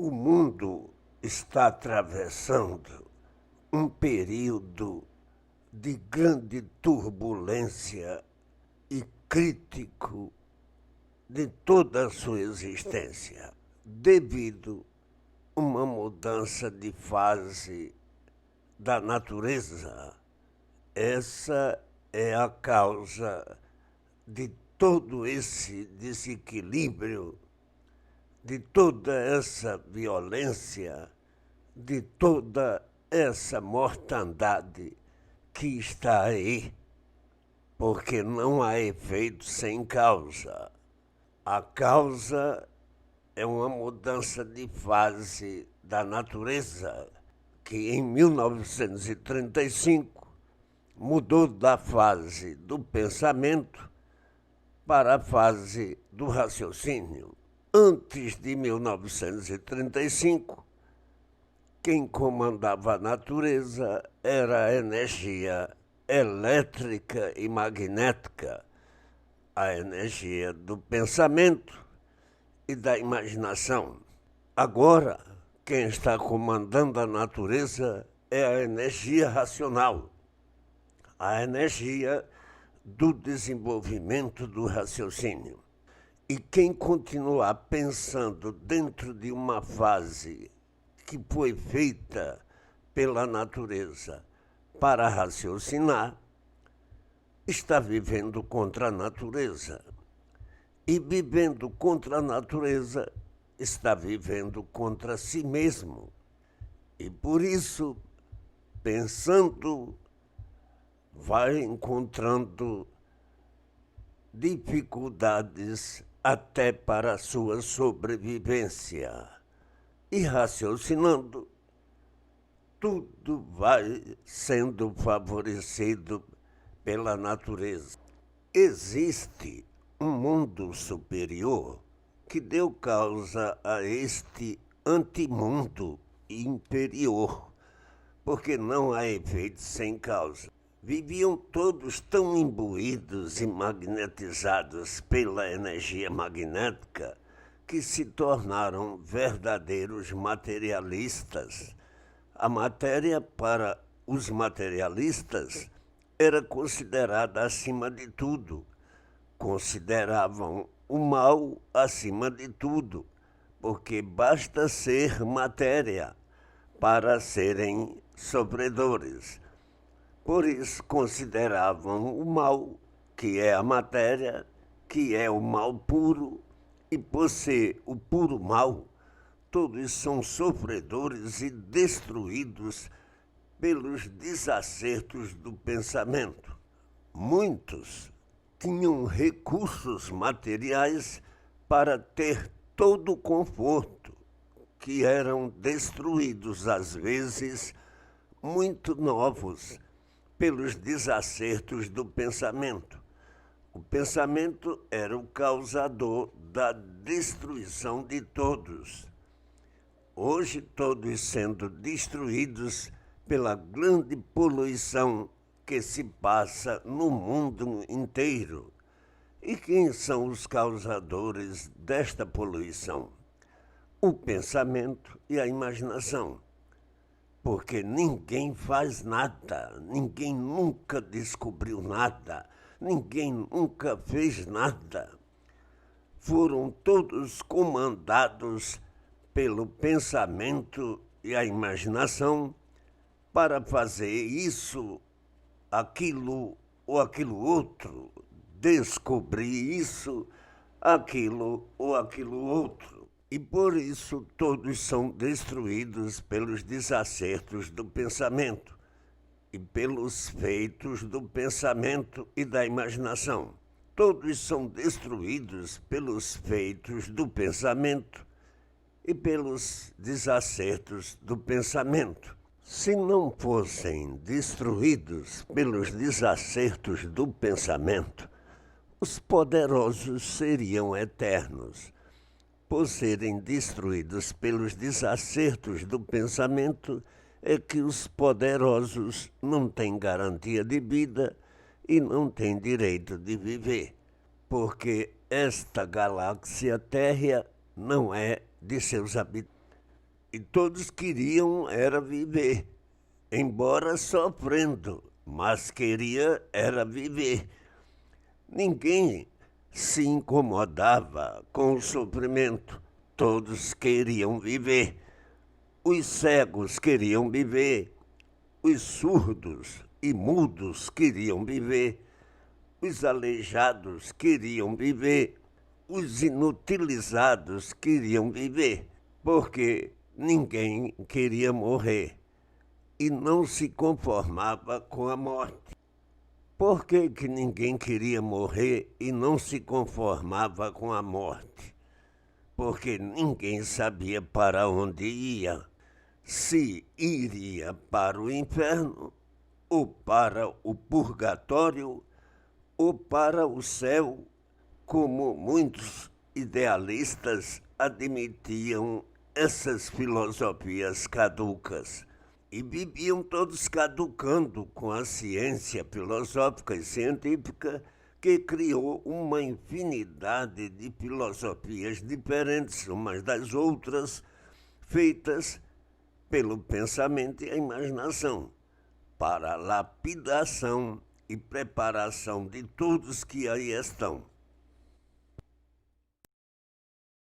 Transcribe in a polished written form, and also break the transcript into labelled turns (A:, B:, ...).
A: O mundo está atravessando um período de grande turbulência e crítico de toda a sua existência, devido a uma mudança de fase da natureza. Essa é a causa de todo esse desequilíbrio, de toda essa violência, de toda essa mortandade que está aí, porque não há efeito sem causa. A causa é uma mudança de fase da natureza, que em 1935 mudou da fase do pensamento para a fase do raciocínio. Antes de 1935, quem comandava a natureza era a energia elétrica e magnética, a energia do pensamento e da imaginação. Agora, quem está comandando a natureza é a energia racional, a energia do desenvolvimento do raciocínio. E quem continuar pensando dentro de uma fase que foi feita pela natureza para raciocinar, está vivendo contra a natureza. E vivendo contra a natureza, está vivendo contra si mesmo. E por isso, pensando, vai encontrando dificuldades até para a sua sobrevivência. E raciocinando, tudo vai sendo favorecido pela natureza. Existe um mundo superior que deu causa a este antimundo inferior, porque não há efeito sem causa. Viviam todos tão imbuídos e magnetizados pela energia magnética que se tornaram verdadeiros materialistas. A matéria, para os materialistas, era considerada acima de tudo. Consideravam o mal acima de tudo, porque basta ser matéria para serem sofredores. Por isso consideravam o mal, que é a matéria, que é o mal puro, e por ser o puro mal, todos são sofredores e destruídos pelos desacertos do pensamento. Muitos tinham recursos materiais para ter todo o conforto, que eram destruídos, às vezes, muito novos, pelos desacertos do pensamento. O pensamento era o causador da destruição de todos. Hoje, todos sendo destruídos pela grande poluição que se passa no mundo inteiro. E quem são os causadores desta poluição? O pensamento e a imaginação. Porque ninguém faz nada, ninguém nunca descobriu nada, ninguém nunca fez nada. Foram todos comandados pelo pensamento e a imaginação para fazer isso, aquilo ou aquilo outro, descobrir isso, aquilo ou aquilo outro. E por isso todos são destruídos pelos desacertos do pensamento e pelos feitos do pensamento e da imaginação. Todos são destruídos pelos feitos do pensamento e pelos desacertos do pensamento. Se não fossem destruídos pelos desacertos do pensamento, os poderosos seriam eternos. Por serem destruídos pelos desacertos do pensamento, é que os poderosos não têm garantia de vida e não têm direito de viver, porque esta galáxia térrea não é de seus habitantes. e todos queriam era viver, embora sofrendo, mas queria era viver. Ninguém se incomodava com o sofrimento, todos queriam viver. Os cegos queriam viver, os surdos e mudos queriam viver, os aleijados queriam viver, os inutilizados queriam viver, porque ninguém queria morrer e não se conformava com a morte. Por que ninguém queria morrer e não se conformava com a morte? Porque ninguém sabia para onde ia, se iria para o inferno, ou para o purgatório, ou para o céu, como muitos idealistas admitiam essas filosofias caducas. E viviam todos caducando com a ciência filosófica e científica, que criou uma infinidade de filosofias diferentes umas das outras, feitas pelo pensamento e a imaginação, para a lapidação e preparação de todos que aí estão.